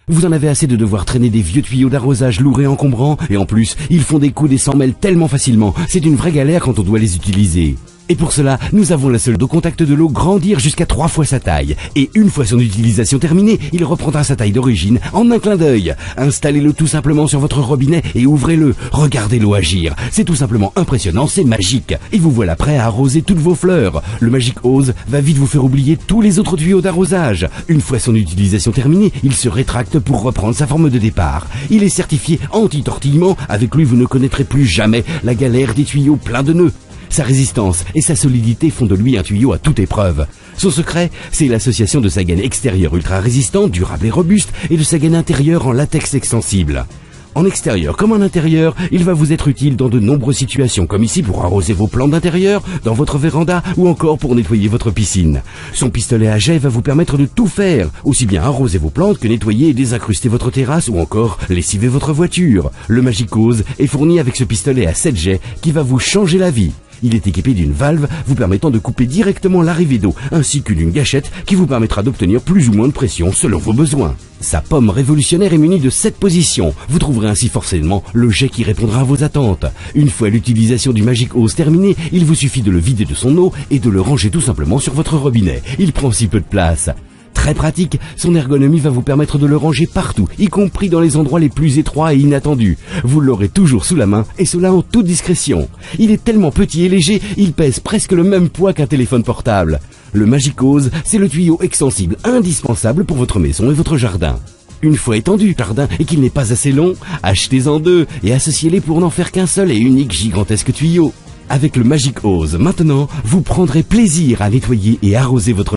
Vous en avez assez de devoir traîner des vieux tuyaux d'arrosage lourds et encombrants, et en plus, ils font des coups et s'en mêlent tellement facilement, c'est une vraie galère quand on doit les utiliser. Et pour cela, nous avons la seule au contact de l'eau grandir jusqu'à 3 fois sa taille. Et une fois son utilisation terminée, il reprendra sa taille d'origine en un clin d'œil. Installez-le tout simplement sur votre robinet et ouvrez-le. Regardez l'eau agir. C'est tout simplement impressionnant, c'est magique. Et vous voilà prêt à arroser toutes vos fleurs. Le Magic Hose va vite vous faire oublier tous les autres tuyaux d'arrosage. Une fois son utilisation terminée, il se rétracte pour reprendre sa forme de départ. Il est certifié anti-tortillement. Avec lui, vous ne connaîtrez plus jamais la galère des tuyaux pleins de nœuds. Sa résistance et sa solidité font de lui un tuyau à toute épreuve. Son secret, c'est l'association de sa gaine extérieure ultra résistante, durable et robuste, et de sa gaine intérieure en latex extensible. En extérieur comme en intérieur, il va vous être utile dans de nombreuses situations, comme ici pour arroser vos plantes d'intérieur, dans votre véranda ou encore pour nettoyer votre piscine. Son pistolet à jet va vous permettre de tout faire, aussi bien arroser vos plantes que nettoyer et désincruster votre terrasse ou encore lessiver votre voiture. Le Magic Hose est fourni avec ce pistolet à 7 jets qui va vous changer la vie. Il est équipé d'une valve vous permettant de couper directement l'arrivée d'eau, ainsi que d'une gâchette qui vous permettra d'obtenir plus ou moins de pression selon vos besoins. Sa pomme révolutionnaire est munie de 7 positions. Vous trouverez ainsi forcément le jet qui répondra à vos attentes. Une fois l'utilisation du Magic Hose terminée, il vous suffit de le vider de son eau et de le ranger tout simplement sur votre robinet. Il prend si peu de place. Très pratique, son ergonomie va vous permettre de le ranger partout, y compris dans les endroits les plus étroits et inattendus. Vous l'aurez toujours sous la main, et cela en toute discrétion. Il est tellement petit et léger, il pèse presque le même poids qu'un téléphone portable. Le Magic Hose, c'est le tuyau extensible indispensable pour votre maison et votre jardin. Une fois étendu le jardin et qu'il n'est pas assez long, achetez-en 2 et associez-les pour n'en faire qu'un seul et unique gigantesque tuyau. Avec le Magic Hose, maintenant, vous prendrez plaisir à nettoyer et arroser votre